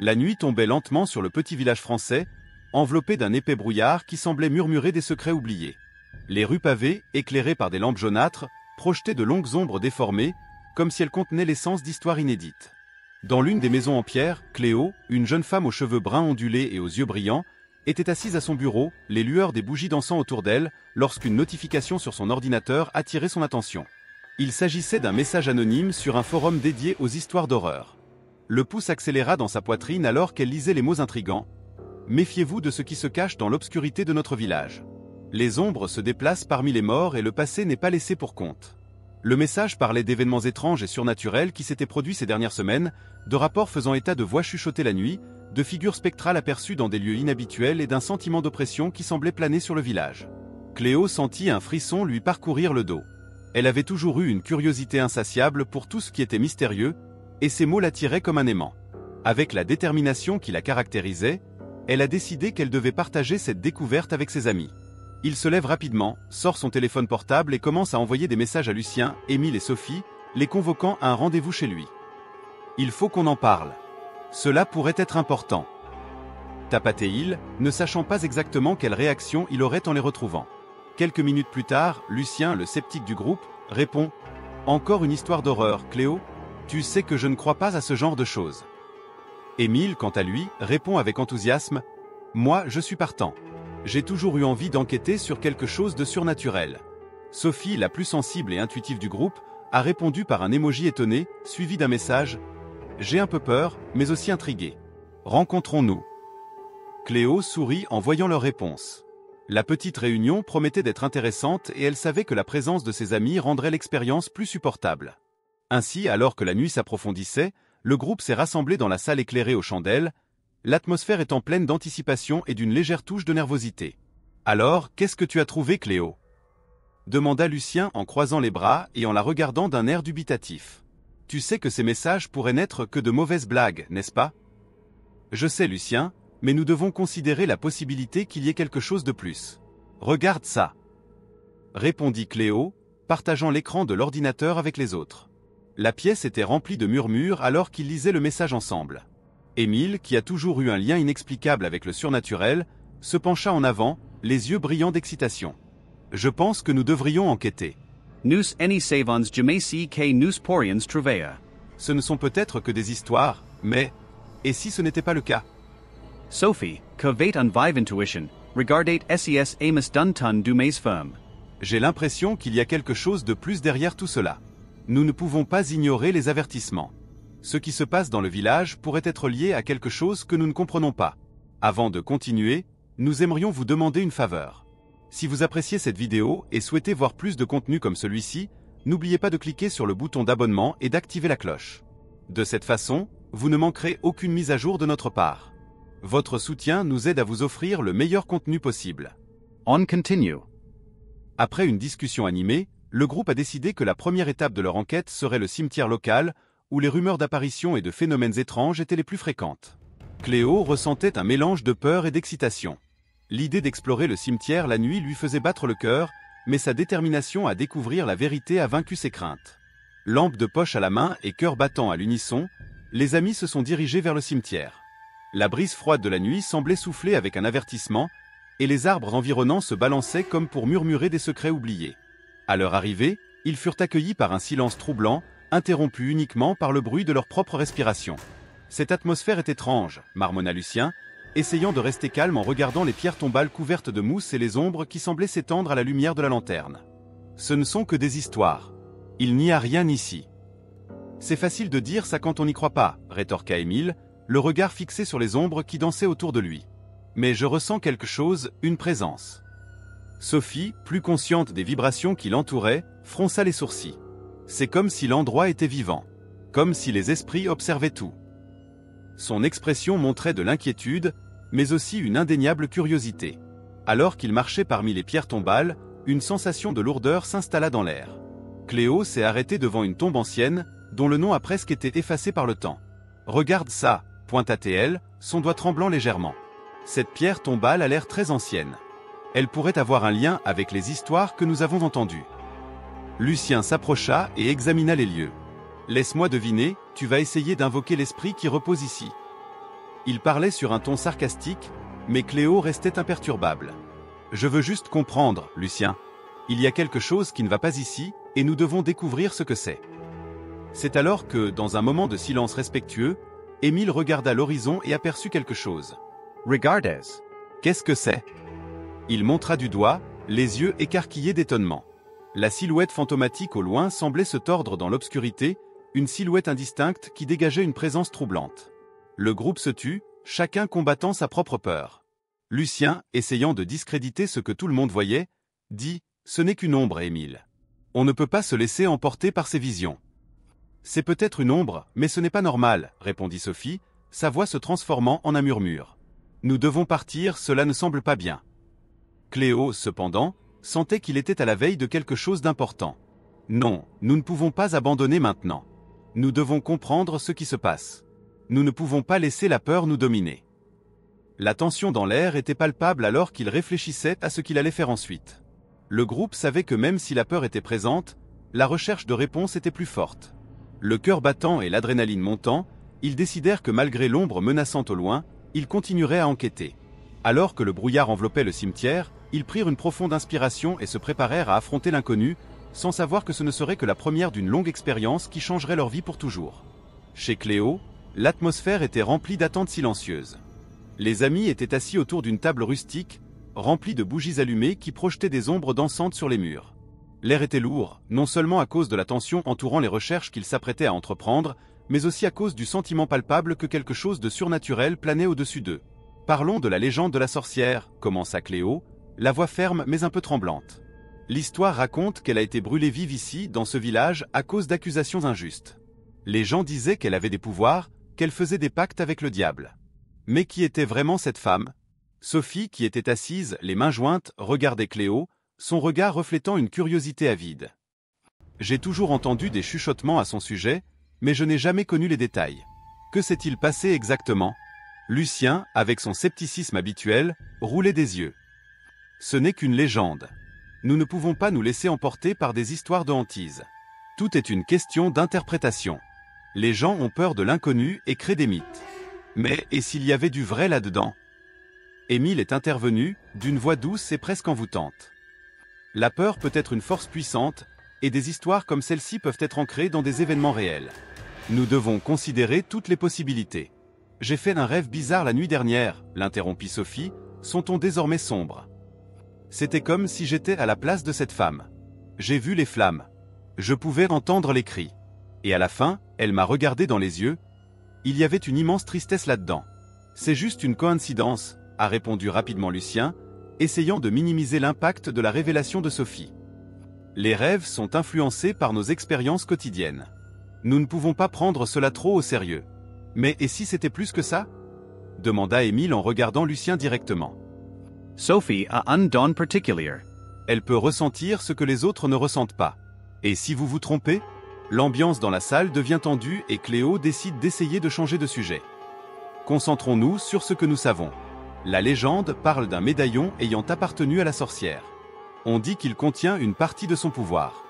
La nuit tombait lentement sur le petit village français, enveloppé d'un épais brouillard qui semblait murmurer des secrets oubliés. Les rues pavées, éclairées par des lampes jaunâtres, projetaient de longues ombres déformées, comme si elles contenaient l'essence d'histoires inédites. Dans l'une des maisons en pierre, Cléo, une jeune femme aux cheveux bruns ondulés et aux yeux brillants, était assise à son bureau, les lueurs des bougies dansant autour d'elle, lorsqu'une notification sur son ordinateur attirait son attention. Il s'agissait d'un message anonyme sur un forum dédié aux histoires d'horreur. Le pouce accéléra dans sa poitrine alors qu'elle lisait les mots intrigants. « Méfiez-vous de ce qui se cache dans l'obscurité de notre village. Les ombres se déplacent parmi les morts et le passé n'est pas laissé pour compte. » Le message parlait d'événements étranges et surnaturels qui s'étaient produits ces dernières semaines, de rapports faisant état de voix chuchotées la nuit, de figures spectrales aperçues dans des lieux inhabituels et d'un sentiment d'oppression qui semblait planer sur le village. Cléo sentit un frisson lui parcourir le dos. Elle avait toujours eu une curiosité insatiable pour tout ce qui était mystérieux, et ces mots l'attiraient comme un aimant. Avec la détermination qui la caractérisait, elle a décidé qu'elle devait partager cette découverte avec ses amis. Il se lève rapidement, sort son téléphone portable et commence à envoyer des messages à Lucien, Émile et Sophie, les convoquant à un rendez-vous chez lui. « Il faut qu'on en parle. Cela pourrait être important. » tapatait-il, ne sachant pas exactement quelle réaction il aurait en les retrouvant. Quelques minutes plus tard, Lucien, le sceptique du groupe, répond « Encore une histoire d'horreur, Cléo? Tu sais que je ne crois pas à ce genre de choses. » Émile, quant à lui, répond avec enthousiasme « Moi, je suis partant. J'ai toujours eu envie d'enquêter sur quelque chose de surnaturel. » Sophie, la plus sensible et intuitive du groupe, a répondu par un emoji étonné, suivi d'un message « J'ai un peu peur, mais aussi intrigué. Rencontrons-nous. » Cléo sourit en voyant leur réponse. La petite réunion promettait d'être intéressante et elle savait que la présence de ses amis rendrait l'expérience plus supportable. Ainsi, alors que la nuit s'approfondissait, le groupe s'est rassemblé dans la salle éclairée aux chandelles, l'atmosphère étant pleine d'anticipation et d'une légère touche de nervosité. « Alors, qu'est-ce que tu as trouvé, Cléo ?» demanda Lucien en croisant les bras et en la regardant d'un air dubitatif. « Tu sais que ces messages pourraient n'être que de mauvaises blagues, n'est-ce pas ? » « Je sais, Lucien, mais nous devons considérer la possibilité qu'il y ait quelque chose de plus. Regarde ça !» répondit Cléo, partageant l'écran de l'ordinateur avec les autres. La pièce était remplie de murmures alors qu'ils lisaient le message ensemble. Émile, qui a toujours eu un lien inexplicable avec le surnaturel, se pencha en avant, les yeux brillants d'excitation. « Je pense que nous devrions enquêter. » Nous any savons jamais que nous pourrions trouver. Ce ne sont peut-être que des histoires, mais... Et si ce n'était pas le cas? Sophie, que vait en vive intuition, regardez ses amis d'un ton du mes ferme. J'ai l'impression qu'il y a quelque chose de plus derrière tout cela. Nous ne pouvons pas ignorer les avertissements. Ce qui se passe dans le village pourrait être lié à quelque chose que nous ne comprenons pas. Avant de continuer, nous aimerions vous demander une faveur. Si vous appréciez cette vidéo et souhaitez voir plus de contenu comme celui-ci, n'oubliez pas de cliquer sur le bouton d'abonnement et d'activer la cloche. De cette façon, vous ne manquerez aucune mise à jour de notre part. Votre soutien nous aide à vous offrir le meilleur contenu possible. On continue. Après une discussion animée, le groupe a décidé que la première étape de leur enquête serait le cimetière local, où les rumeurs d'apparitions et de phénomènes étranges étaient les plus fréquentes. Cléo ressentait un mélange de peur et d'excitation. L'idée d'explorer le cimetière la nuit lui faisait battre le cœur, mais sa détermination à découvrir la vérité a vaincu ses craintes. Lampe de poche à la main et cœur battant à l'unisson, les amis se sont dirigés vers le cimetière. La brise froide de la nuit semblait souffler avec un avertissement, et les arbres environnants se balançaient comme pour murmurer des secrets oubliés. À leur arrivée, ils furent accueillis par un silence troublant, interrompu uniquement par le bruit de leur propre respiration. « Cette atmosphère est étrange », marmonna Lucien, essayant de rester calme en regardant les pierres tombales couvertes de mousse et les ombres qui semblaient s'étendre à la lumière de la lanterne. « Ce ne sont que des histoires. Il n'y a rien ici. » « C'est facile de dire ça quand on n'y croit pas, » rétorqua Émile, le regard fixé sur les ombres qui dansaient autour de lui. « Mais je ressens quelque chose, une présence. » Sophie, plus consciente des vibrations qui l'entouraient, fronça les sourcils. C'est comme si l'endroit était vivant. Comme si les esprits observaient tout. Son expression montrait de l'inquiétude, mais aussi une indéniable curiosité. Alors qu'il marchait parmi les pierres tombales, une sensation de lourdeur s'installa dans l'air. Cléo s'est arrêtée devant une tombe ancienne, dont le nom a presque été effacé par le temps. « Regarde ça !» pointa-t-elle, son doigt tremblant légèrement. Cette pierre tombale a l'air très ancienne. Elle pourrait avoir un lien avec les histoires que nous avons entendues. Lucien s'approcha et examina les lieux. « Laisse-moi deviner, tu vas essayer d'invoquer l'esprit qui repose ici. » Il parlait sur un ton sarcastique, mais Cléo restait imperturbable. Je veux juste comprendre, Lucien. Il y a quelque chose qui ne va pas ici, et nous devons découvrir ce que c'est. C'est alors que, dans un moment de silence respectueux, Émile regarda l'horizon et aperçut quelque chose. Regardes. Qu'est-ce que c'est? Il montra du doigt, les yeux écarquillés d'étonnement. La silhouette fantomatique au loin semblait se tordre dans l'obscurité, une silhouette indistincte qui dégageait une présence troublante. Le groupe se tut, chacun combattant sa propre peur. Lucien, essayant de discréditer ce que tout le monde voyait, dit « Ce n'est qu'une ombre, Émile. On ne peut pas se laisser emporter par ces visions. » « C'est peut-être une ombre, mais ce n'est pas normal, » répondit Sophie, sa voix se transformant en un murmure. « Nous devons partir, cela ne semble pas bien. » Cléo, cependant, sentait qu'il était à la veille de quelque chose d'important. « Non, nous ne pouvons pas abandonner maintenant. Nous devons comprendre ce qui se passe. Nous ne pouvons pas laisser la peur nous dominer. » La tension dans l'air était palpable alors qu'il réfléchissait à ce qu'il allait faire ensuite. Le groupe savait que même si la peur était présente, la recherche de réponse était plus forte. Le cœur battant et l'adrénaline montant, ils décidèrent que malgré l'ombre menaçante au loin, ils continueraient à enquêter. Alors que le brouillard enveloppait le cimetière, ils prirent une profonde inspiration et se préparèrent à affronter l'inconnu, sans savoir que ce ne serait que la première d'une longue expérience qui changerait leur vie pour toujours. Chez Cléo, l'atmosphère était remplie d'attentes silencieuses. Les amis étaient assis autour d'une table rustique, remplie de bougies allumées qui projetaient des ombres dansantes sur les murs. L'air était lourd, non seulement à cause de la tension entourant les recherches qu'ils s'apprêtaient à entreprendre, mais aussi à cause du sentiment palpable que quelque chose de surnaturel planait au-dessus d'eux. « Parlons de la légende de la sorcière », commença Cléo, la voix ferme mais un peu tremblante. L'histoire raconte qu'elle a été brûlée vive ici, dans ce village, à cause d'accusations injustes. Les gens disaient qu'elle avait des pouvoirs, qu'elle faisait des pactes avec le diable. Mais qui était vraiment cette femme? Sophie, qui était assise, les mains jointes, regardait Cléo, son regard reflétant une curiosité avide. J'ai toujours entendu des chuchotements à son sujet, mais je n'ai jamais connu les détails. Que s'est-il passé exactement? Lucien, avec son scepticisme habituel, roulait des yeux. Ce n'est qu'une légende. Nous ne pouvons pas nous laisser emporter par des histoires de hantise. Tout est une question d'interprétation. Les gens ont peur de l'inconnu et créent des mythes. Mais, et s'il y avait du vrai là-dedans? Émile est intervenu, d'une voix douce et presque envoûtante. La peur peut être une force puissante, et des histoires comme celle-ci peuvent être ancrées dans des événements réels. Nous devons considérer toutes les possibilités. J'ai fait un rêve bizarre la nuit dernière, l'interrompit Sophie, son ton désormais sombre. C'était comme si j'étais à la place de cette femme. J'ai vu les flammes. Je pouvais entendre les cris. Et à la fin, elle m'a regardé dans les yeux. Il y avait une immense tristesse là-dedans. C'est juste une coïncidence, a répondu rapidement Lucien, essayant de minimiser l'impact de la révélation de Sophie. Les rêves sont influencés par nos expériences quotidiennes. Nous ne pouvons pas prendre cela trop au sérieux. Mais et si c'était plus que ça? Demanda Émile en regardant Lucien directement. Sophie a undone particulier. Elle peut ressentir ce que les autres ne ressentent pas. Et si vous vous trompez? L'ambiance dans la salle devient tendue et Cléo décide d'essayer de changer de sujet. Concentrons-nous sur ce que nous savons. La légende parle d'un médaillon ayant appartenu à la sorcière. On dit qu'il contient une partie de son pouvoir.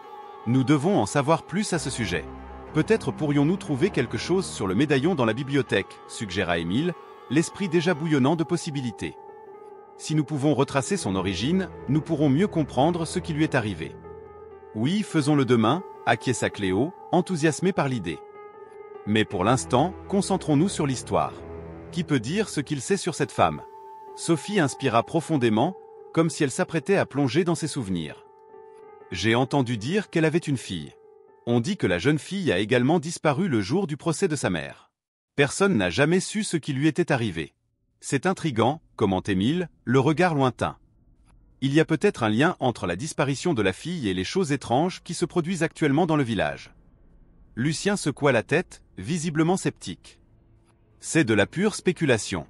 Nous devons en savoir plus à ce sujet. Peut-être pourrions-nous trouver quelque chose sur le médaillon dans la bibliothèque, suggéra Émile, l'esprit déjà bouillonnant de possibilités. Si nous pouvons retracer son origine, nous pourrons mieux comprendre ce qui lui est arrivé. Oui, faisons-le demain, acquiesça Cléo, enthousiasmée par l'idée. Mais pour l'instant, concentrons-nous sur l'histoire. Qui peut dire ce qu'il sait sur cette femme? Sophie inspira profondément, comme si elle s'apprêtait à plonger dans ses souvenirs. J'ai entendu dire qu'elle avait une fille. On dit que la jeune fille a également disparu le jour du procès de sa mère. Personne n'a jamais su ce qui lui était arrivé. C'est intriguant, commente Émile, le regard lointain. Il y a peut-être un lien entre la disparition de la fille et les choses étranges qui se produisent actuellement dans le village. Lucien secoua la tête, visiblement sceptique. C'est de la pure spéculation.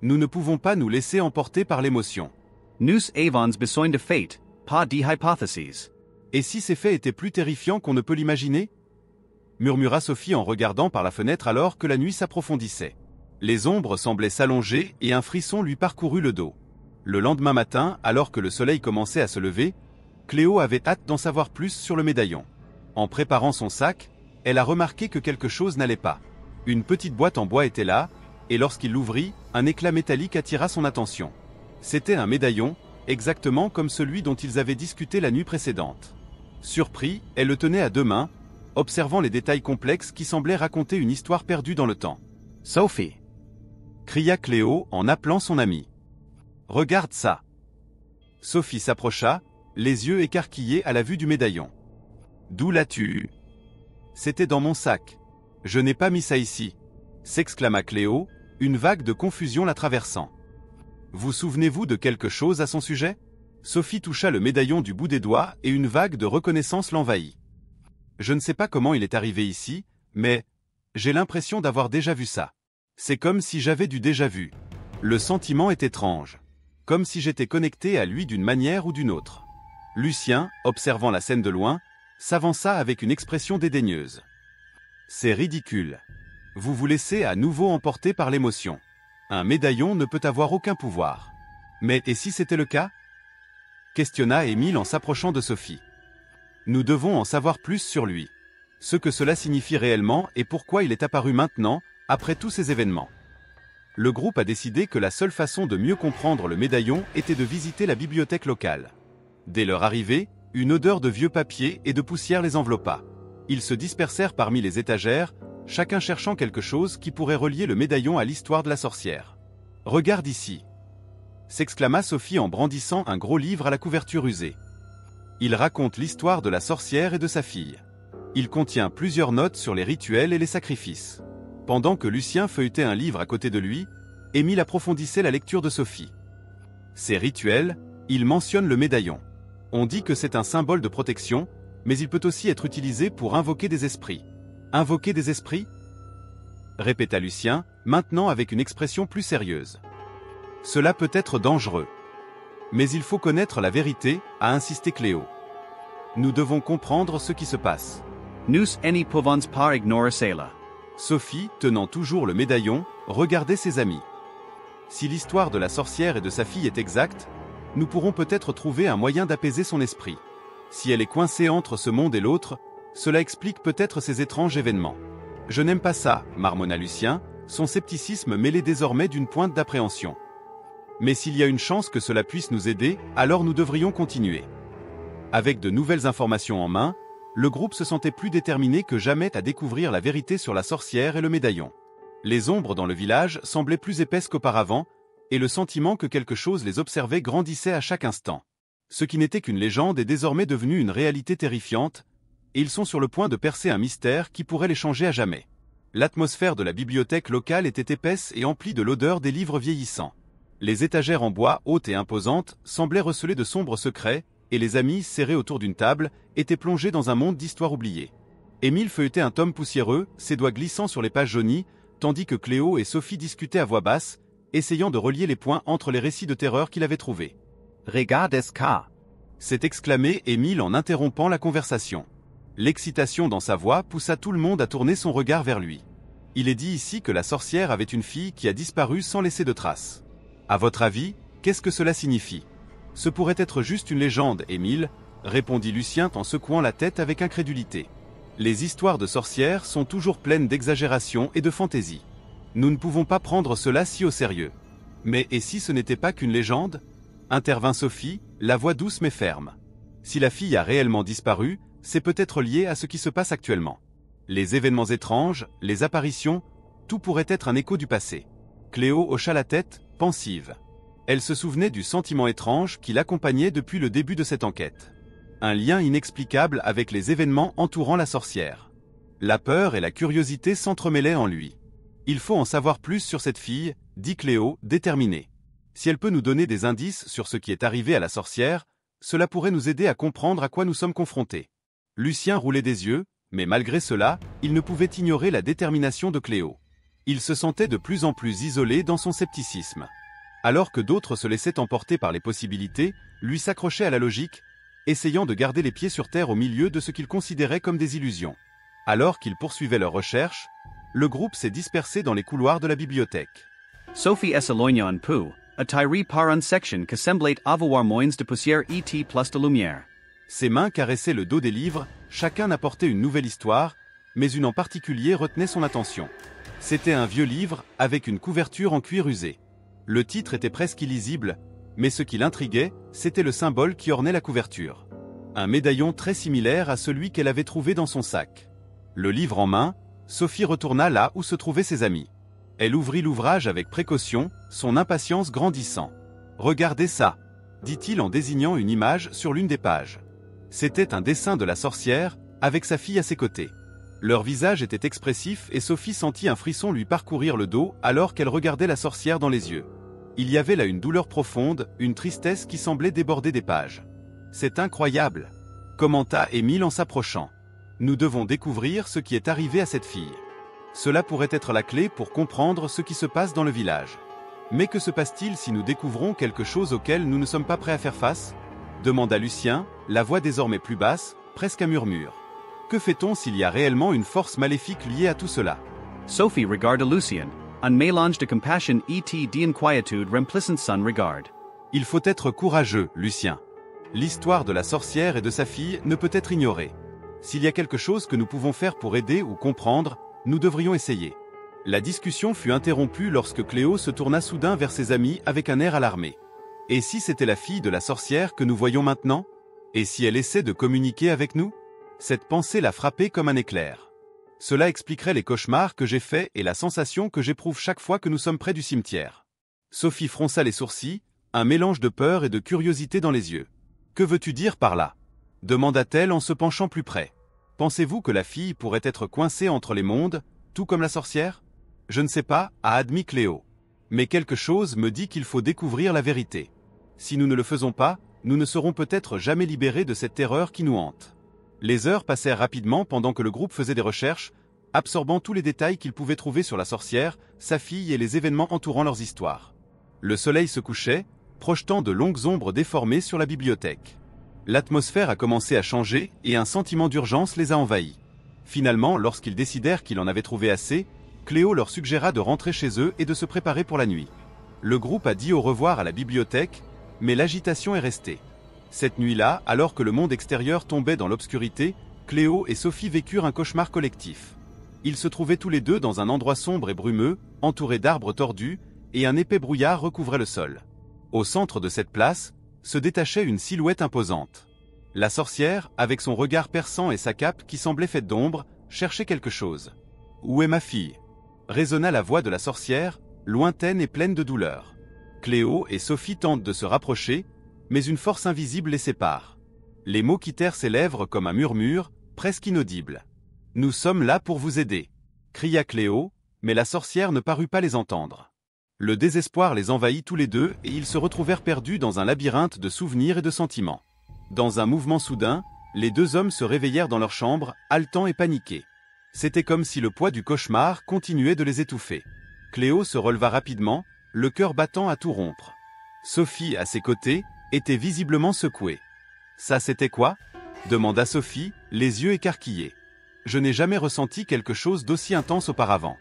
Nous ne pouvons pas nous laisser emporter par l'émotion. Nous avons besoin de faits, pas d'hypothèses. Et si ces faits étaient plus terrifiants qu'on ne peut l'imaginer? Murmura Sophie en regardant par la fenêtre alors que la nuit s'approfondissait. Les ombres semblaient s'allonger et un frisson lui parcourut le dos. Le lendemain matin, alors que le soleil commençait à se lever, Cléo avait hâte d'en savoir plus sur le médaillon. En préparant son sac, elle a remarqué que quelque chose n'allait pas. Une petite boîte en bois était là, et lorsqu'il l'ouvrit, un éclat métallique attira son attention. C'était un médaillon, exactement comme celui dont ils avaient discuté la nuit précédente. Surpris, elle le tenait à deux mains, observant les détails complexes qui semblaient raconter une histoire perdue dans le temps. « Sophie !» cria Cléo en appelant son amie. « Regarde ça !» Sophie s'approcha, les yeux écarquillés à la vue du médaillon. « D'où l'as-tu eu ?»« C'était dans mon sac. Je n'ai pas mis ça ici !» s'exclama Cléo, une vague de confusion la traversant. « Vous souvenez-vous de quelque chose à son sujet ?» Sophie toucha le médaillon du bout des doigts et une vague de reconnaissance l'envahit. « Je ne sais pas comment il est arrivé ici, mais j'ai l'impression d'avoir déjà vu ça. C'est comme si j'avais du déjà-vu. Le sentiment est étrange. Comme si j'étais connecté à lui d'une manière ou d'une autre. » Lucien, observant la scène de loin, s'avança avec une expression dédaigneuse. « C'est ridicule. Vous vous laissez à nouveau emporter par l'émotion. Un médaillon ne peut avoir aucun pouvoir. Mais et si c'était le cas ?» questionna Émile en s'approchant de Sophie. « Nous devons en savoir plus sur lui. Ce que cela signifie réellement et pourquoi il est apparu maintenant, après tous ces événements. » Le groupe a décidé que la seule façon de mieux comprendre le médaillon était de visiter la bibliothèque locale. Dès leur arrivée, une odeur de vieux papier et de poussière les enveloppa. Ils se dispersèrent parmi les étagères, chacun cherchant quelque chose qui pourrait relier le médaillon à l'histoire de la sorcière. « Regarde ici !» s'exclama Sophie en brandissant un gros livre à la couverture usée. Il raconte l'histoire de la sorcière et de sa fille. Il contient plusieurs notes sur les rituels et les sacrifices. Pendant que Lucien feuilletait un livre à côté de lui, Émile approfondissait la lecture de Sophie. Ces rituels, il mentionne le médaillon. On dit que c'est un symbole de protection, mais il peut aussi être utilisé pour invoquer des esprits. « Invoquer des esprits ?» répéta Lucien, maintenant avec une expression plus sérieuse. « Cela peut être dangereux. Mais il faut connaître la vérité, a insisté Cléo. Nous devons comprendre ce qui se passe. » Nous ne pouvons pas ignorer cela. Sophie, tenant toujours le médaillon, regardait ses amis. Si l'histoire de la sorcière et de sa fille est exacte, nous pourrons peut-être trouver un moyen d'apaiser son esprit. Si elle est coincée entre ce monde et l'autre, cela explique peut-être ces étranges événements. « Je n'aime pas ça, marmonna Lucien, son scepticisme mêlé désormais d'une pointe d'appréhension. Mais s'il y a une chance que cela puisse nous aider, alors nous devrions continuer. » Avec de nouvelles informations en main, le groupe se sentait plus déterminé que jamais à découvrir la vérité sur la sorcière et le médaillon. Les ombres dans le village semblaient plus épaisses qu'auparavant, et le sentiment que quelque chose les observait grandissait à chaque instant. Ce qui n'était qu'une légende est désormais devenu une réalité terrifiante, et ils sont sur le point de percer un mystère qui pourrait les changer à jamais. L'atmosphère de la bibliothèque locale était épaisse et emplie de l'odeur des livres vieillissants. Les étagères en bois hautes et imposantes semblaient receler de sombres secrets, et les amis, serrés autour d'une table, étaient plongés dans un monde d'histoires oubliées. Émile feuilletait un tome poussiéreux, ses doigts glissant sur les pages jaunies, tandis que Cléo et Sophie discutaient à voix basse, essayant de relier les points entre les récits de terreur qu'il avait trouvés. « Regarde ce cas !» s'est exclamé Émile en interrompant la conversation. L'excitation dans sa voix poussa tout le monde à tourner son regard vers lui. Il est dit ici que la sorcière avait une fille qui a disparu sans laisser de traces. À votre avis, qu'est-ce que cela signifie ? Ce pourrait être juste une légende, Émile, répondit Lucien en secouant la tête avec incrédulité. Les histoires de sorcières sont toujours pleines d'exagération et de fantaisie. Nous ne pouvons pas prendre cela si au sérieux. Mais et si ce n'était pas qu'une légende ? Intervint Sophie, la voix douce mais ferme. Si la fille a réellement disparu, c'est peut-être lié à ce qui se passe actuellement. Les événements étranges, les apparitions, tout pourrait être un écho du passé. Cléo hocha la tête, pensive. Elle se souvenait du sentiment étrange qui l'accompagnait depuis le début de cette enquête. Un lien inexplicable avec les événements entourant la sorcière. La peur et la curiosité s'entremêlaient en lui. « Il faut en savoir plus sur cette fille », dit Cléo, déterminée. « Si elle peut nous donner des indices sur ce qui est arrivé à la sorcière, cela pourrait nous aider à comprendre à quoi nous sommes confrontés. » Lucien roulait des yeux, mais malgré cela, il ne pouvait ignorer la détermination de Cléo. Il se sentait de plus en plus isolé dans son scepticisme. Alors que d'autres se laissaient emporter par les possibilités, lui s'accrochait à la logique, essayant de garder les pieds sur terre au milieu de ce qu'il considérait comme des illusions. Alors qu'ils poursuivaient leurs recherches, le groupe s'est dispersé dans les couloirs de la bibliothèque. Sophie Esalonia en Pou, a Tyree par une section que semblait avoir moins de poussière et plus de lumière. Ses mains caressaient le dos des livres, chacun apportait une nouvelle histoire, mais une en particulier retenait son attention. C'était un vieux livre, avec une couverture en cuir usé. Le titre était presque illisible, mais ce qui l'intriguait, c'était le symbole qui ornait la couverture. Un médaillon très similaire à celui qu'elle avait trouvé dans son sac. Le livre en main, Sophie retourna là où se trouvaient ses amis. Elle ouvrit l'ouvrage avec précaution, son impatience grandissant. « Regardez ça !» dit-il en désignant une image sur l'une des pages. C'était un dessin de la sorcière, avec sa fille à ses côtés. Leur visage était expressif et Sophie sentit un frisson lui parcourir le dos alors qu'elle regardait la sorcière dans les yeux. Il y avait là une douleur profonde, une tristesse qui semblait déborder des pages. « C'est incroyable !» commenta Émile en s'approchant. « Nous devons découvrir ce qui est arrivé à cette fille. Cela pourrait être la clé pour comprendre ce qui se passe dans le village. Mais que se passe-t-il si nous découvrons quelque chose auquel nous ne sommes pas prêts à faire face ?» demanda Lucien, la voix désormais plus basse, presque un murmure. Que fait-on s'il y a réellement une force maléfique liée à tout cela? Sophie regarda Lucien, un mélange de compassion et d'inquiétude remplissant son regard. Il faut être courageux, Lucien. L'histoire de la sorcière et de sa fille ne peut être ignorée. S'il y a quelque chose que nous pouvons faire pour aider ou comprendre, nous devrions essayer. La discussion fut interrompue lorsque Cléo se tourna soudain vers ses amis avec un air alarmé. Et si c'était la fille de la sorcière que nous voyons maintenant? Et si elle essaie de communiquer avec nous? Cette pensée l'a frappée comme un éclair. Cela expliquerait les cauchemars que j'ai faits et la sensation que j'éprouve chaque fois que nous sommes près du cimetière. Sophie fronça les sourcils, un mélange de peur et de curiosité dans les yeux. « Que veux-tu dire par là ?» demanda-t-elle en se penchant plus près. « Pensez-vous que la fille pourrait être coincée entre les mondes, tout comme la sorcière ? » « Je ne sais pas, a admis Cléo. Mais quelque chose me dit qu'il faut découvrir la vérité. Si nous ne le faisons pas, nous ne serons peut-être jamais libérés de cette terreur qui nous hante. » Les heures passèrent rapidement pendant que le groupe faisait des recherches, absorbant tous les détails qu'ils pouvaient trouver sur la sorcière, sa fille et les événements entourant leurs histoires. Le soleil se couchait, projetant de longues ombres déformées sur la bibliothèque. L'atmosphère a commencé à changer et un sentiment d'urgence les a envahis. Finalement, lorsqu'ils décidèrent qu'il en avait trouvé assez, Cléo leur suggéra de rentrer chez eux et de se préparer pour la nuit. Le groupe a dit au revoir à la bibliothèque, mais l'agitation est restée. Cette nuit-là, alors que le monde extérieur tombait dans l'obscurité, Cléo et Sophie vécurent un cauchemar collectif. Ils se trouvaient tous les deux dans un endroit sombre et brumeux, entouré d'arbres tordus, et un épais brouillard recouvrait le sol. Au centre de cette place, se détachait une silhouette imposante. La sorcière, avec son regard perçant et sa cape qui semblait faite d'ombre, cherchait quelque chose. « Où est ma fille ?» résonna la voix de la sorcière, lointaine et pleine de douleur. Cléo et Sophie tentent de se rapprocher, mais une force invisible les sépare. Les mots quittèrent ses lèvres comme un murmure, presque inaudible. « Nous sommes là pour vous aider !» cria Cléo, mais la sorcière ne parut pas les entendre. Le désespoir les envahit tous les deux et ils se retrouvèrent perdus dans un labyrinthe de souvenirs et de sentiments. Dans un mouvement soudain, les deux hommes se réveillèrent dans leur chambre, haletants et paniqués. C'était comme si le poids du cauchemar continuait de les étouffer. Cléo se releva rapidement, le cœur battant à tout rompre. Sophie, à ses côtés, était visiblement secouée. « Ça c'était quoi ?» demanda Sophie, les yeux écarquillés. « Je n'ai jamais ressenti quelque chose d'aussi intense auparavant.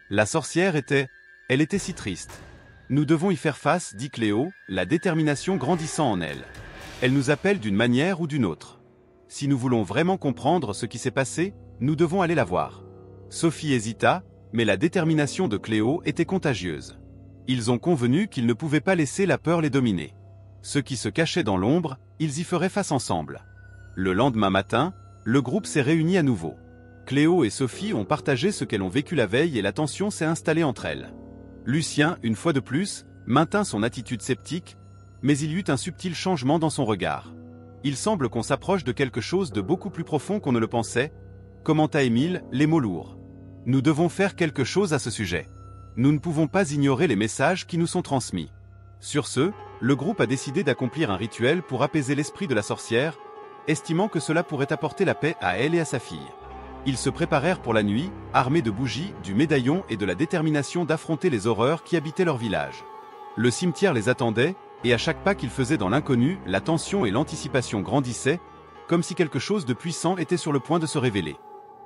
La sorcière était... Elle était si triste. »« Nous devons y faire face, » dit Cléo, la détermination grandissant en elle. « Elle nous appelle d'une manière ou d'une autre. Si nous voulons vraiment comprendre ce qui s'est passé, nous devons aller la voir. » Sophie hésita, mais la détermination de Cléo était contagieuse. Ils ont convenu qu'ils ne pouvaient pas laisser la peur les dominer. Ce qui se cachait dans l'ombre, ils y feraient face ensemble. Le lendemain matin, le groupe s'est réuni à nouveau. Cléo et Sophie ont partagé ce qu'elles ont vécu la veille et la tension s'est installée entre elles. Lucien, une fois de plus, maintint son attitude sceptique, mais il y eut un subtil changement dans son regard. Il semble qu'on s'approche de quelque chose de beaucoup plus profond qu'on ne le pensait, commenta Émile, les mots lourds. Nous devons faire quelque chose à ce sujet. Nous ne pouvons pas ignorer les messages qui nous sont transmis. Sur ce, le groupe a décidé d'accomplir un rituel pour apaiser l'esprit de la sorcière, estimant que cela pourrait apporter la paix à elle et à sa fille. Ils se préparèrent pour la nuit, armés de bougies, du médaillon et de la détermination d'affronter les horreurs qui habitaient leur village. Le cimetière les attendait, et à chaque pas qu'ils faisaient dans l'inconnu, la tension et l'anticipation grandissaient, comme si quelque chose de puissant était sur le point de se révéler.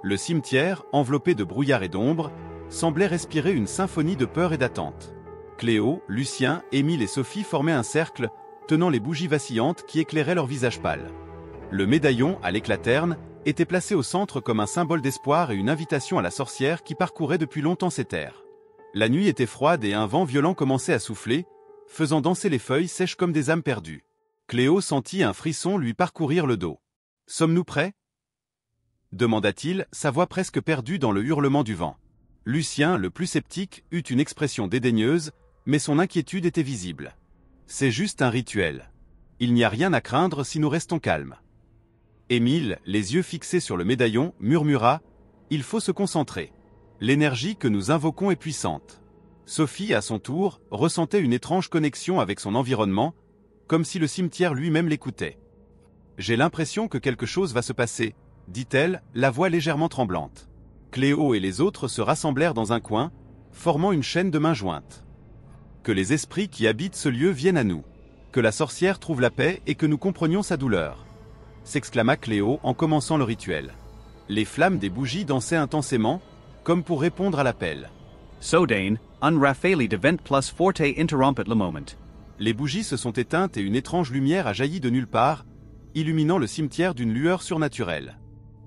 Le cimetière, enveloppé de brouillard et d'ombre, semblait respirer une symphonie de peur et d'attente. Cléo, Lucien, Émile et Sophie formaient un cercle, tenant les bougies vacillantes qui éclairaient leurs visages pâles. Le médaillon, à l'éclat terne, était placé au centre comme un symbole d'espoir et une invitation à la sorcière qui parcourait depuis longtemps ces terres. La nuit était froide et un vent violent commençait à souffler, faisant danser les feuilles sèches comme des âmes perdues. Cléo sentit un frisson lui parcourir le dos. « Sommes-nous prêts » demanda-t-il, sa voix presque perdue dans le hurlement du vent. Lucien, le plus sceptique, eut une expression dédaigneuse, mais son inquiétude était visible. « C'est juste un rituel. Il n'y a rien à craindre si nous restons calmes. » Émile, les yeux fixés sur le médaillon, murmura « Il faut se concentrer. L'énergie que nous invoquons est puissante. » Sophie, à son tour, ressentait une étrange connexion avec son environnement, comme si le cimetière lui-même l'écoutait. « J'ai l'impression que quelque chose va se passer, » dit-elle, la voix légèrement tremblante. Cléo et les autres se rassemblèrent dans un coin, formant une chaîne de mains jointes. « Que les esprits qui habitent ce lieu viennent à nous. Que la sorcière trouve la paix et que nous comprenions sa douleur. » s'exclama Cléo en commençant le rituel. Les flammes des bougies dansaient intensément, comme pour répondre à l'appel. Sodain, un rafale de vent plus forte interrompit le moment. Les bougies se sont éteintes et une étrange lumière a jailli de nulle part, illuminant le cimetière d'une lueur surnaturelle.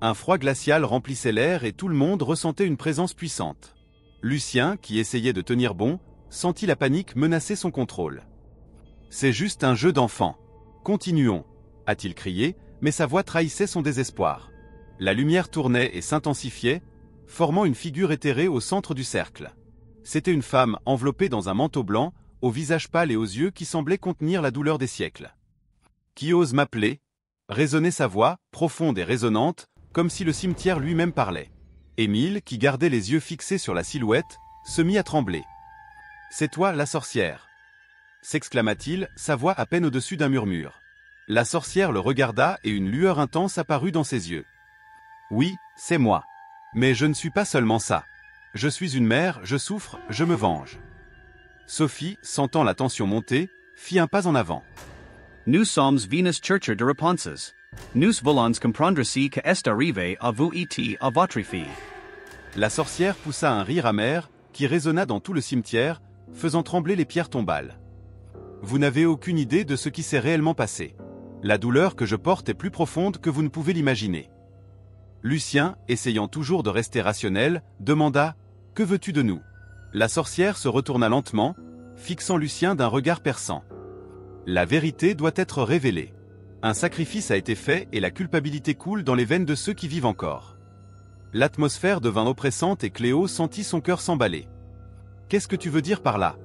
Un froid glacial remplissait l'air et tout le monde ressentait une présence puissante. Lucien, qui essayait de tenir bon, sentit la panique menacer son contrôle. « C'est juste un jeu d'enfant. Continuons » a-t-il crié, mais sa voix trahissait son désespoir. La lumière tournait et s'intensifiait, formant une figure éthérée au centre du cercle. C'était une femme enveloppée dans un manteau blanc, au visage pâle et aux yeux qui semblaient contenir la douleur des siècles. « Qui ose m'appeler » résonnait sa voix, profonde et résonnante, comme si le cimetière lui-même parlait. Émile, qui gardait les yeux fixés sur la silhouette, se mit à trembler. « C'est toi, la sorcière » s'exclama-t-il, sa voix à peine au-dessus d'un murmure. La sorcière le regarda et une lueur intense apparut dans ses yeux. « Oui, c'est moi. Mais je ne suis pas seulement ça. Je suis une mère, je souffre, je me venge. » Sophie, sentant la tension monter, fit un pas en avant. « Nous sommes Venus Churcher de Reponses. Nous voulons comprendre si que est arrivé à vous et à votre fille. » La sorcière poussa un rire amer, qui résonna dans tout le cimetière, faisant trembler les pierres tombales. « Vous n'avez aucune idée de ce qui s'est réellement passé. La douleur que je porte est plus profonde que vous ne pouvez l'imaginer. » Lucien, essayant toujours de rester rationnel, demanda « Que veux-tu de nous ?» La sorcière se retourna lentement, fixant Lucien d'un regard perçant. « La vérité doit être révélée. Un sacrifice a été fait et la culpabilité coule dans les veines de ceux qui vivent encore. » L'atmosphère devint oppressante et Cléo sentit son cœur s'emballer. « Qu'est-ce que tu veux dire par là ?»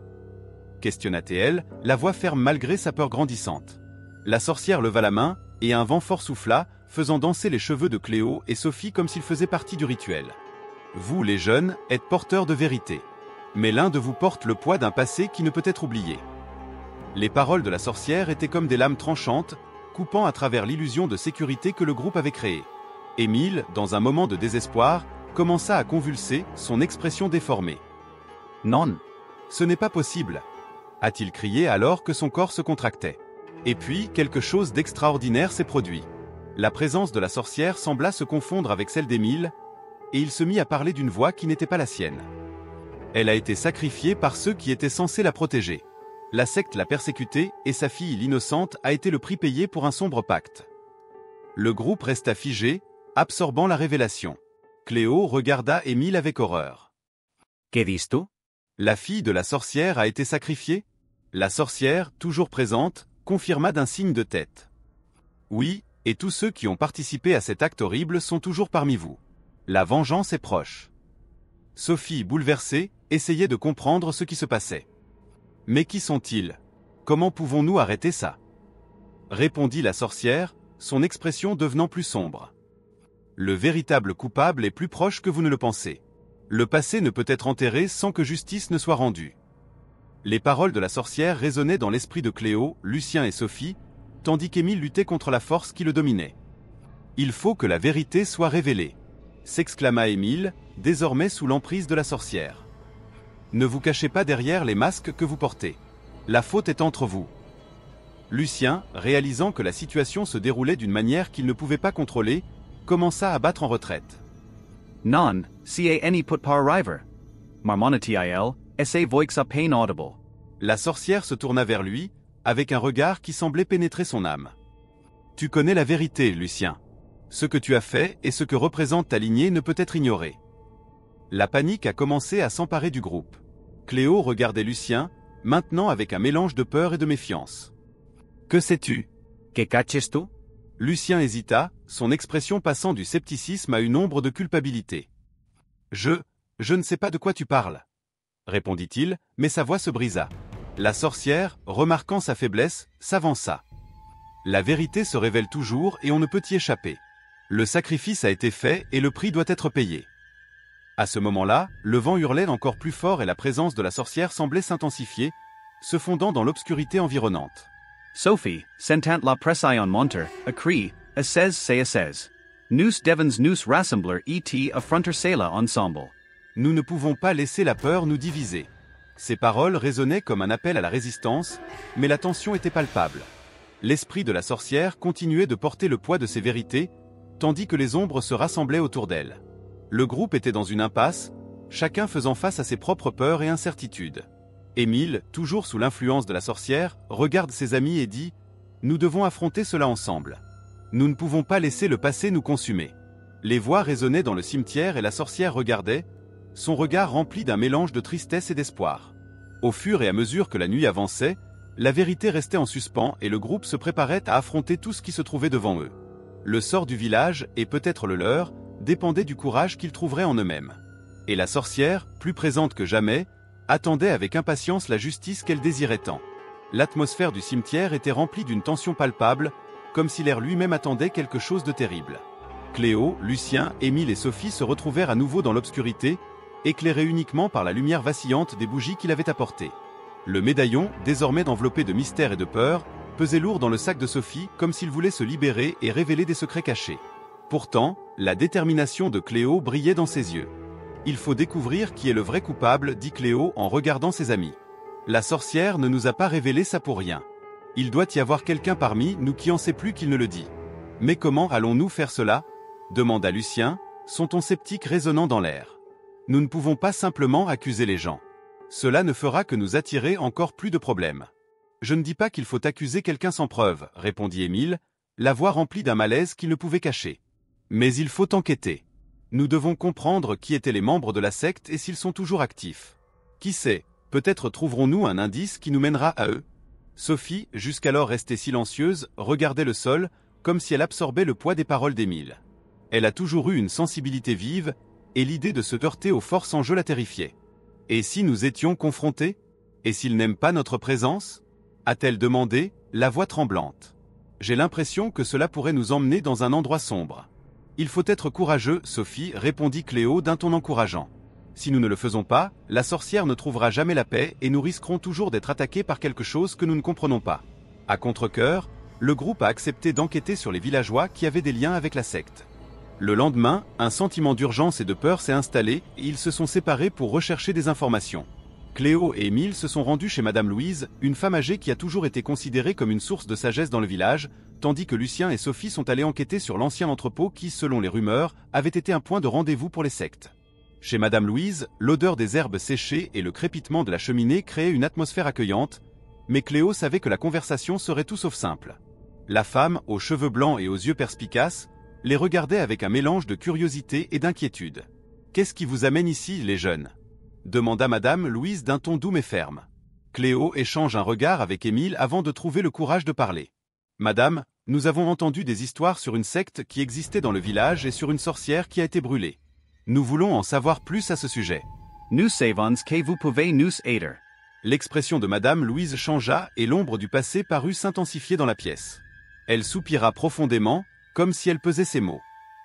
questionna-t-elle, la voix ferme malgré sa peur grandissante. La sorcière leva la main, et un vent fort souffla, faisant danser les cheveux de Cléo et Sophie comme s'ils faisaient partie du rituel. « Vous, les jeunes, êtes porteurs de vérité. Mais l'un de vous porte le poids d'un passé qui ne peut être oublié. » Les paroles de la sorcière étaient comme des lames tranchantes, coupant à travers l'illusion de sécurité que le groupe avait créée. Émile, dans un moment de désespoir, commença à convulser, son expression déformée. « Non, ce n'est pas possible !» a-t-il crié alors que son corps se contractait. Et puis, quelque chose d'extraordinaire s'est produit. La présence de la sorcière sembla se confondre avec celle d'Émile, et il se mit à parler d'une voix qui n'était pas la sienne. Elle a été sacrifiée par ceux qui étaient censés la protéger. La secte l'a persécutée, et sa fille, l'innocente, a été le prix payé pour un sombre pacte. Le groupe resta figé, absorbant la révélation. Cléo regarda Émile avec horreur. « Qu'est-ce que c'est ? La fille de la sorcière a été sacrifiée ? » La sorcière, toujours présente, confirma d'un signe de tête. « Oui, et tous ceux qui ont participé à cet acte horrible sont toujours parmi vous. La vengeance est proche. » Sophie, bouleversée, essayait de comprendre ce qui se passait. « Mais qui sont-ils ? Comment pouvons-nous arrêter ça ?» répondit la sorcière, son expression devenant plus sombre. « Le véritable coupable est plus proche que vous ne le pensez. Le passé ne peut être enterré sans que justice ne soit rendue. » Les paroles de la sorcière résonnaient dans l'esprit de Cléo, Lucien et Sophie, tandis qu'Émile luttait contre la force qui le dominait. « Il faut que la vérité soit révélée !» s'exclama Émile, désormais sous l'emprise de la sorcière. « Ne vous cachez pas derrière les masques que vous portez. La faute est entre vous. » Lucien, réalisant que la situation se déroulait d'une manière qu'il ne pouvait pas contrôler, commença à battre en retraite. « Non, si any put par arriver. Marmonati-il, essaye voix à peine audible. » La sorcière se tourna vers lui, avec un regard qui semblait pénétrer son âme. « Tu connais la vérité, Lucien. Ce que tu as fait et ce que représente ta lignée ne peut être ignoré. La panique a commencé à s'emparer du groupe. Cléo regardait Lucien, maintenant avec un mélange de peur et de méfiance. « Que sais-tu » ¿Qué caches tú? Lucien hésita, son expression passant du scepticisme à une ombre de culpabilité. « Je ne sais pas de quoi tu parles, » répondit-il, mais sa voix se brisa. La sorcière, remarquant sa faiblesse, s'avança. La vérité se révèle toujours et on ne peut y échapper. Le sacrifice a été fait et le prix doit être payé. À ce moment-là, le vent hurlait encore plus fort et la présence de la sorcière semblait s'intensifier, se fondant dans l'obscurité environnante. Sophie, sentant la pression monter, a cri, a says. Nous devons nous rassembler et affronter cela ensemble. Nous ne pouvons pas laisser la peur nous diviser. Ces paroles résonnaient comme un appel à la résistance, mais la tension était palpable. L'esprit de la sorcière continuait de porter le poids de ses vérités, tandis que les ombres se rassemblaient autour d'elle. Le groupe était dans une impasse, chacun faisant face à ses propres peurs et incertitudes. Émile, toujours sous l'influence de la sorcière, regarde ses amis et dit « Nous devons affronter cela ensemble. Nous ne pouvons pas laisser le passé nous consumer. » Les voix résonnaient dans le cimetière et la sorcière regardait, son regard rempli d'un mélange de tristesse et d'espoir. Au fur et à mesure que la nuit avançait, la vérité restait en suspens et le groupe se préparait à affronter tout ce qui se trouvait devant eux. Le sort du village, et peut-être le leur, dépendait du courage qu'ils trouveraient en eux-mêmes. Et la sorcière, plus présente que jamais, attendait avec impatience la justice qu'elle désirait tant. L'atmosphère du cimetière était remplie d'une tension palpable, comme si l'air lui-même attendait quelque chose de terrible. Cléo, Lucien, Émile et Sophie se retrouvèrent à nouveau dans l'obscurité, éclairés uniquement par la lumière vacillante des bougies qu'il avait apportées. Le médaillon, désormais enveloppé de mystère et de peur, pesait lourd dans le sac de Sophie comme s'il voulait se libérer et révéler des secrets cachés. Pourtant, la détermination de Cléo brillait dans ses yeux. « Il faut découvrir qui est le vrai coupable » dit Cléo en regardant ses amis. « La sorcière ne nous a pas révélé ça pour rien. Il doit y avoir quelqu'un parmi nous qui en sait plus qu'il ne le dit. »« Mais comment allons-nous faire cela » demanda Lucien, son ton sceptique résonnant dans l'air. « Nous ne pouvons pas simplement accuser les gens. Cela ne fera que nous attirer encore plus de problèmes. »« Je ne dis pas qu'il faut accuser quelqu'un sans preuve, » répondit Émile, la voix remplie d'un malaise qu'il ne pouvait cacher. « Mais il faut enquêter. Nous devons comprendre qui étaient les membres de la secte et s'ils sont toujours actifs. Qui sait, peut-être trouverons-nous un indice qui nous mènera à eux. » Sophie, jusqu'alors restée silencieuse, regardait le sol, comme si elle absorbait le poids des paroles d'Émile. Elle a toujours eu une sensibilité vive, et l'idée de se heurter aux forces en jeu la terrifiait. « Et si nous étions confrontés ? Et s'ils n'aiment pas notre présence ?» a-t-elle demandé, la voix tremblante. « J'ai l'impression que cela pourrait nous emmener dans un endroit sombre. » « Il faut être courageux, Sophie, » répondit Cléo d'un ton encourageant. « Si nous ne le faisons pas, la sorcière ne trouvera jamais la paix et nous risquerons toujours d'être attaqués par quelque chose que nous ne comprenons pas. » À contre-cœur, le groupe a accepté d'enquêter sur les villageois qui avaient des liens avec la secte. Le lendemain, un sentiment d'urgence et de peur s'est installé et ils se sont séparés pour rechercher des informations. Cléo et Émile se sont rendus chez Madame Louise, une femme âgée qui a toujours été considérée comme une source de sagesse dans le village, tandis que Lucien et Sophie sont allés enquêter sur l'ancien entrepôt qui, selon les rumeurs, avait été un point de rendez-vous pour les sectes. Chez Madame Louise, l'odeur des herbes séchées et le crépitement de la cheminée créaient une atmosphère accueillante, mais Cléo savait que la conversation serait tout sauf simple. La femme, aux cheveux blancs et aux yeux perspicaces, les regardait avec un mélange de curiosité et d'inquiétude. « Qu'est-ce qui vous amène ici, les jeunes ?» demanda Madame Louise d'un ton doux mais ferme. Cléo échange un regard avec Émile avant de trouver le courage de parler. « Madame, nous avons entendu des histoires sur une secte qui existait dans le village et sur une sorcière qui a été brûlée. Nous voulons en savoir plus à ce sujet. » Nous savons que vous pouvez nous aider. L'expression de Madame Louise changea et l'ombre du passé parut s'intensifier dans la pièce. Elle soupira profondément, comme si elle pesait ces mots.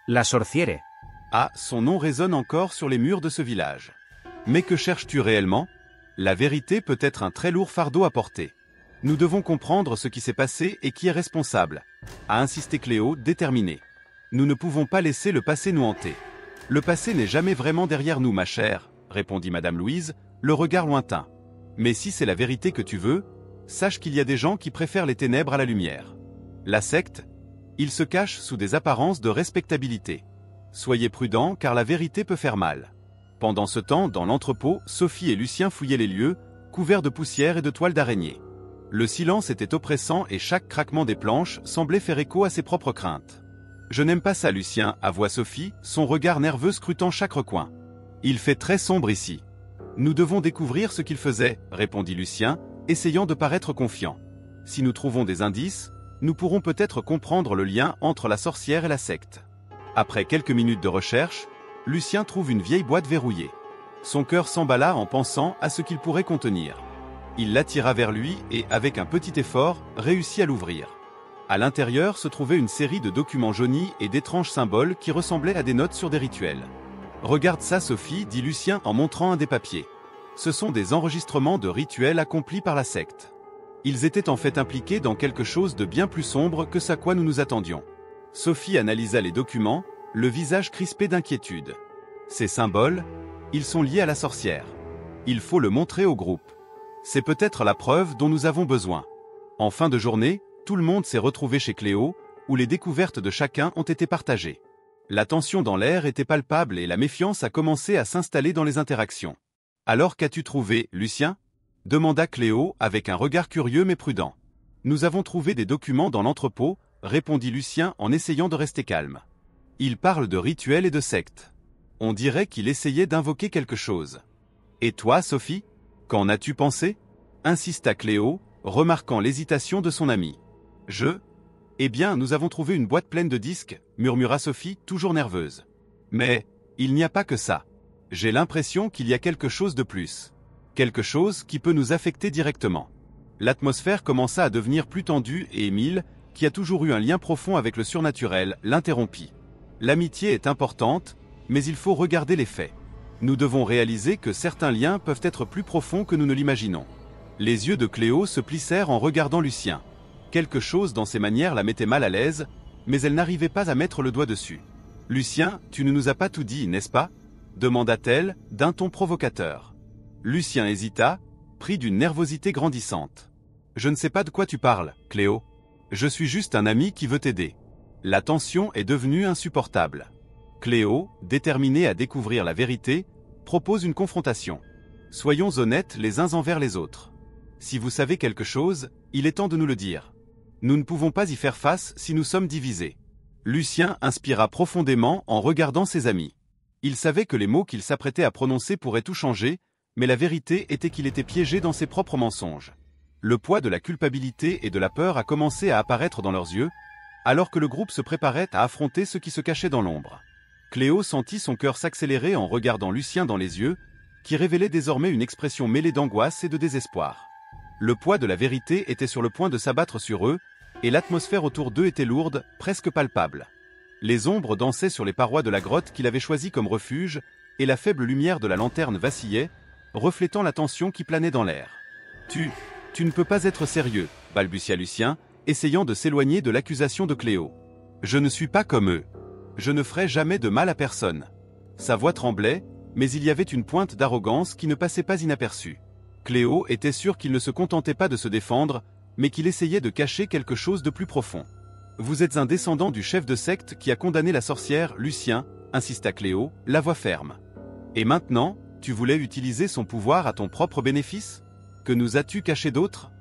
La sorcière. Ah, son nom résonne encore sur les murs de ce village. Mais que cherches-tu réellement ? La vérité peut être un très lourd fardeau à porter. Nous devons comprendre ce qui s'est passé et qui est responsable, a insisté Cléo, déterminée. Nous ne pouvons pas laisser le passé nous hanter. Le passé n'est jamais vraiment derrière nous, ma chère, répondit Madame Louise, le regard lointain. Mais si c'est la vérité que tu veux, sache qu'il y a des gens qui préfèrent les ténèbres à la lumière. La secte, ils se cachent sous des apparences de respectabilité. Soyez prudents car la vérité peut faire mal. Pendant ce temps, dans l'entrepôt, Sophie et Lucien fouillaient les lieux, couverts de poussière et de toiles d'araignée. Le silence était oppressant et chaque craquement des planches semblait faire écho à ses propres craintes. Je n'aime pas ça, Lucien, avoua Sophie, son regard nerveux scrutant chaque recoin. Il fait très sombre ici. Nous devons découvrir ce qu'il faisait, répondit Lucien, essayant de paraître confiant. Si nous trouvons des indices, nous pourrons peut-être comprendre le lien entre la sorcière et la secte. Après quelques minutes de recherche, Lucien trouve une vieille boîte verrouillée. Son cœur s'emballa en pensant à ce qu'il pourrait contenir. Il l'attira vers lui et, avec un petit effort, réussit à l'ouvrir. À l'intérieur se trouvait une série de documents jaunis et d'étranges symboles qui ressemblaient à des notes sur des rituels. « Regarde ça, Sophie, dit Lucien en montrant un des papiers. Ce sont des enregistrements de rituels accomplis par la secte. Ils étaient en fait impliqués dans quelque chose de bien plus sombre que ce à quoi nous nous attendions. » Sophie analysa les documents, le visage crispé d'inquiétude. Ces symboles, ils sont liés à la sorcière. Il faut le montrer au groupe. C'est peut-être la preuve dont nous avons besoin. En fin de journée, tout le monde s'est retrouvé chez Cléo, où les découvertes de chacun ont été partagées. La tension dans l'air était palpable et la méfiance a commencé à s'installer dans les interactions. « Alors qu'as-tu trouvé, Lucien ?» demanda Cléo avec un regard curieux mais prudent. « Nous avons trouvé des documents dans l'entrepôt, » répondit Lucien en essayant de rester calme. « Il parle de rituels et de sectes. On dirait qu'il essayait d'invoquer quelque chose. »« Et toi, Sophie, qu'en as-tu pensé ?» insista Cléo, remarquant l'hésitation de son ami. « Eh bien, nous avons trouvé une boîte pleine de disques, » murmura Sophie, toujours nerveuse. « Mais, il n'y a pas que ça. J'ai l'impression qu'il y a quelque chose de plus. Quelque chose qui peut nous affecter directement. » L'atmosphère commença à devenir plus tendue et Émile, qui a toujours eu un lien profond avec le surnaturel, l'interrompit. « L'amitié est importante, mais il faut regarder les faits. Nous devons réaliser que certains liens peuvent être plus profonds que nous ne l'imaginons. » Les yeux de Cléo se plissèrent en regardant Lucien. Quelque chose dans ses manières la mettait mal à l'aise, mais elle n'arrivait pas à mettre le doigt dessus. « Lucien, tu ne nous as pas tout dit, n'est-ce pas ?» demanda-t-elle, d'un ton provocateur. Lucien hésita, pris d'une nervosité grandissante. « Je ne sais pas de quoi tu parles, Cléo. Je suis juste un ami qui veut t'aider. » La tension est devenue insupportable. Cléo, déterminée à découvrir la vérité, propose une confrontation. Soyons honnêtes les uns envers les autres. Si vous savez quelque chose, il est temps de nous le dire. Nous ne pouvons pas y faire face si nous sommes divisés. Lucien inspira profondément en regardant ses amis. Il savait que les mots qu'il s'apprêtait à prononcer pourraient tout changer, mais la vérité était qu'il était piégé dans ses propres mensonges. Le poids de la culpabilité et de la peur a commencé à apparaître dans leurs yeux, alors que le groupe se préparait à affronter ce qui se cachait dans l'ombre. Cléo sentit son cœur s'accélérer en regardant Lucien dans les yeux, qui révélait désormais une expression mêlée d'angoisse et de désespoir. Le poids de la vérité était sur le point de s'abattre sur eux, et l'atmosphère autour d'eux était lourde, presque palpable. Les ombres dansaient sur les parois de la grotte qu'il avait choisie comme refuge, et la faible lumière de la lanterne vacillait, reflétant la tension qui planait dans l'air. « Tu ne peux pas être sérieux, » balbutia Lucien, essayant de s'éloigner de l'accusation de Cléo. « Je ne suis pas comme eux. Je ne ferai jamais de mal à personne. » Sa voix tremblait, mais il y avait une pointe d'arrogance qui ne passait pas inaperçue. Cléo était sûre qu'il ne se contentait pas de se défendre, mais qu'il essayait de cacher quelque chose de plus profond. « Vous êtes un descendant du chef de secte qui a condamné la sorcière, Lucien, » insista Cléo, la voix ferme. « Et maintenant, tu voulais utiliser son pouvoir à ton propre bénéfice ? Que nous as-tu caché d'autre ?»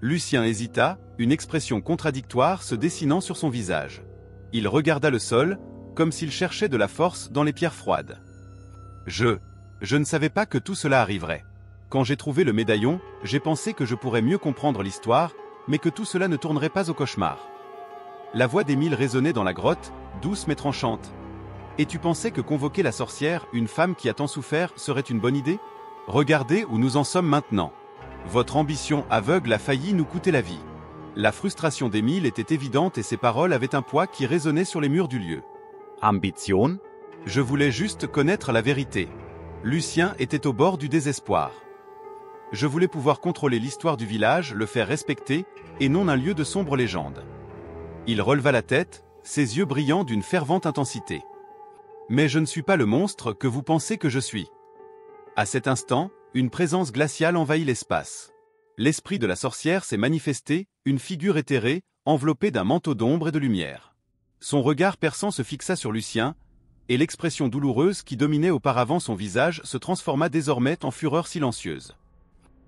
Lucien hésita, une expression contradictoire se dessinant sur son visage. Il regarda le sol, comme s'il cherchait de la force dans les pierres froides. « Je ne savais pas que tout cela arriverait. Quand j'ai trouvé le médaillon, j'ai pensé que je pourrais mieux comprendre l'histoire, mais que tout cela ne tournerait pas au cauchemar. » La voix d'Émile résonnait dans la grotte, douce mais tranchante. « Et tu pensais que convoquer la sorcière, une femme qui a tant souffert, serait une bonne idée ? Regardez où nous en sommes maintenant. Votre ambition aveugle a failli nous coûter la vie. » La frustration d'Émile était évidente et ses paroles avaient un poids qui résonnait sur les murs du lieu. « Ambition ? Je voulais juste connaître la vérité. » Lucien était au bord du désespoir. « Je voulais pouvoir contrôler l'histoire du village, le faire respecter, et non un lieu de sombre légende. » Il releva la tête, ses yeux brillant d'une fervente intensité. « Mais je ne suis pas le monstre que vous pensez que je suis. » À cet instant, une présence glaciale envahit l'espace. L'esprit de la sorcière s'est manifesté, une figure éthérée, enveloppée d'un manteau d'ombre et de lumière. Son regard perçant se fixa sur Lucien, et l'expression douloureuse qui dominait auparavant son visage se transforma désormais en fureur silencieuse.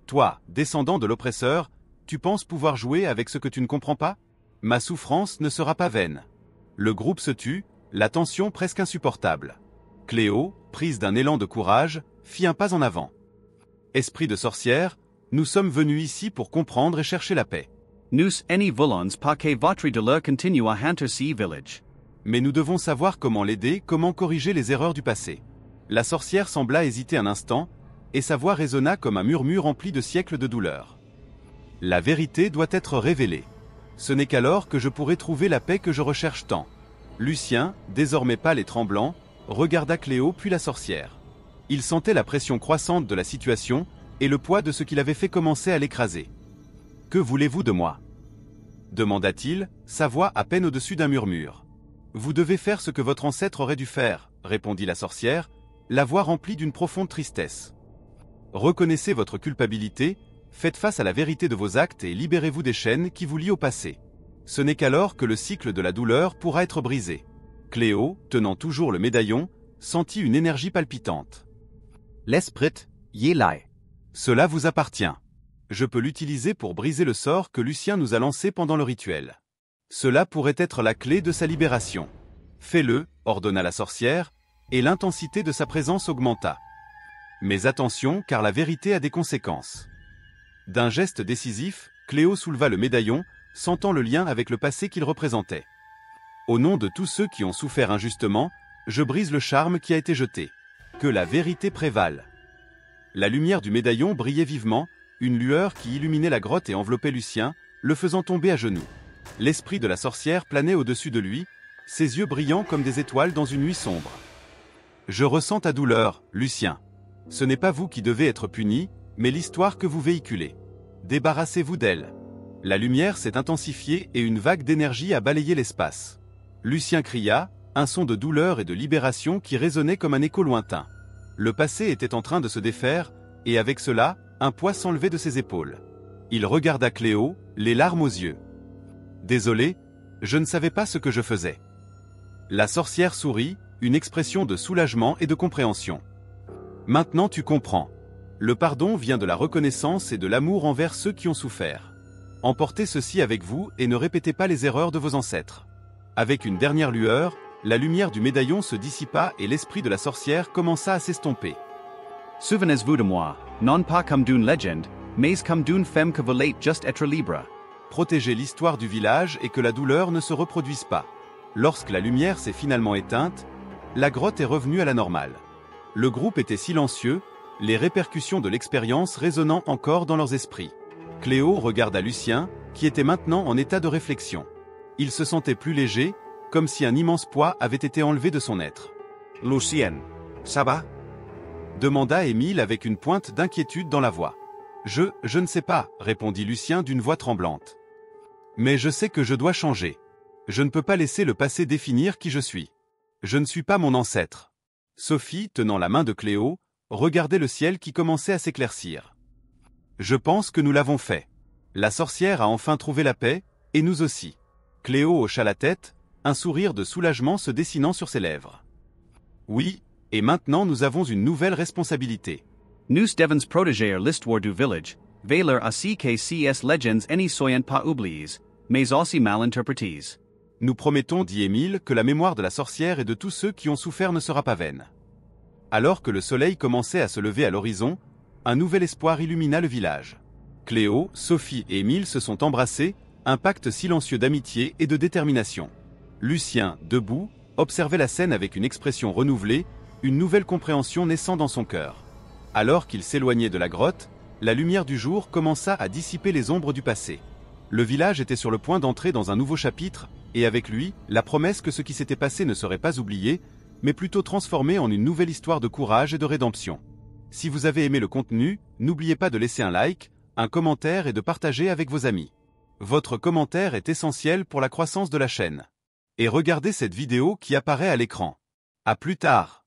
« Toi, descendant de l'oppresseur, tu penses pouvoir jouer avec ce que tu ne comprends pas ? Ma souffrance ne sera pas vaine. Le groupe se tut, la tension presque insupportable. Cléo, prise d'un élan de courage, fit un pas en avant. Esprit de sorcière, nous sommes venus ici pour comprendre et chercher la paix. Nous any volons pas que votre douleur continue à hanter ce village. Mais nous devons savoir comment l'aider, comment corriger les erreurs du passé. La sorcière sembla hésiter un instant, et sa voix résonna comme un murmure rempli de siècles de douleur. La vérité doit être révélée. Ce n'est qu'alors que je pourrai trouver la paix que je recherche tant. Lucien, désormais pâle et tremblant, regarda Cléo puis la sorcière. Il sentait la pression croissante de la situation, et le poids de ce qu'il avait fait commencer à l'écraser. « Que voulez-vous de moi » demanda-t-il, sa voix à peine au-dessus d'un murmure. « Vous devez faire ce que votre ancêtre aurait dû faire, » répondit la sorcière, la voix remplie d'une profonde tristesse. « Reconnaissez votre culpabilité, faites face à la vérité de vos actes et libérez-vous des chaînes qui vous lient au passé. Ce n'est qu'alors que le cycle de la douleur pourra être brisé. » Cléo, tenant toujours le médaillon, sentit une énergie palpitante. « L'esprit, y lie. Cela vous appartient. Je peux l'utiliser pour briser le sort que Lucien nous a lancé pendant le rituel. Cela pourrait être la clé de sa libération. Fais-le, ordonna la sorcière, et l'intensité de sa présence augmenta. Mais attention, car la vérité a des conséquences. D'un geste décisif, Cléo souleva le médaillon, sentant le lien avec le passé qu'il représentait. Au nom de tous ceux qui ont souffert injustement, je brise le charme qui a été jeté. Que la vérité prévale. La lumière du médaillon brillait vivement, une lueur qui illuminait la grotte et enveloppait Lucien, le faisant tomber à genoux. L'esprit de la sorcière planait au-dessus de lui, ses yeux brillants comme des étoiles dans une nuit sombre. « Je ressens ta douleur, Lucien. Ce n'est pas vous qui devez être puni, mais l'histoire que vous véhiculez. Débarrassez-vous d'elle. » La lumière s'est intensifiée et une vague d'énergie a balayé l'espace. Lucien cria, un son de douleur et de libération qui résonnait comme un écho lointain. Le passé était en train de se défaire, et avec cela, un poids s'enlevait de ses épaules. Il regarda Cléo, les larmes aux yeux. « Désolé, je ne savais pas ce que je faisais. » La sorcière sourit, une expression de soulagement et de compréhension. « Maintenant tu comprends. Le pardon vient de la reconnaissance et de l'amour envers ceux qui ont souffert. Emportez ceci avec vous et ne répétez pas les erreurs de vos ancêtres. » Avec une dernière lueur, la lumière du médaillon se dissipa et l'esprit de la sorcière commença à s'estomper. « Souvenez-vous de moi, non pas comme d'une légende, mais comme d'une femme que voulait juste être libre. » Protéger l'histoire du village et que la douleur ne se reproduise pas. Lorsque la lumière s'est finalement éteinte, la grotte est revenue à la normale. Le groupe était silencieux, les répercussions de l'expérience résonnant encore dans leurs esprits. Cléo regarda Lucien, qui était maintenant en état de réflexion. Il se sentait plus léger, comme si un immense poids avait été enlevé de son être. « Lucien, ça va » demanda Émile avec une pointe d'inquiétude dans la voix. « Je ne sais pas » répondit Lucien d'une voix tremblante. « Mais je sais que je dois changer. Je ne peux pas laisser le passé définir qui je suis. Je ne suis pas mon ancêtre. » Sophie, tenant la main de Cléo, regardait le ciel qui commençait à s'éclaircir. « Je pense que nous l'avons fait. La sorcière a enfin trouvé la paix, et nous aussi. » Cléo hocha la tête, un sourire de soulagement se dessinant sur ses lèvres. « Oui, et maintenant nous avons une nouvelle responsabilité. » Nous devons protéger l'histoire du village, veiller à ce que ces légendes ne soient pas oubliées, mais aussi mal interprétées. Nous promettons, dit Émile, que la mémoire de la sorcière et de tous ceux qui ont souffert ne sera pas vaine. Alors que le soleil commençait à se lever à l'horizon, un nouvel espoir illumina le village. Cléo, Sophie et Émile se sont embrassés, un pacte silencieux d'amitié et de détermination. Lucien, debout, observait la scène avec une expression renouvelée, une nouvelle compréhension naissant dans son cœur. Alors qu'il s'éloignait de la grotte, la lumière du jour commença à dissiper les ombres du passé. Le village était sur le point d'entrer dans un nouveau chapitre, et avec lui, la promesse que ce qui s'était passé ne serait pas oublié, mais plutôt transformé en une nouvelle histoire de courage et de rédemption. Si vous avez aimé le contenu, n'oubliez pas de laisser un like, un commentaire et de partager avec vos amis. Votre commentaire est essentiel pour la croissance de la chaîne. Et regardez cette vidéo qui apparaît à l'écran. À plus tard.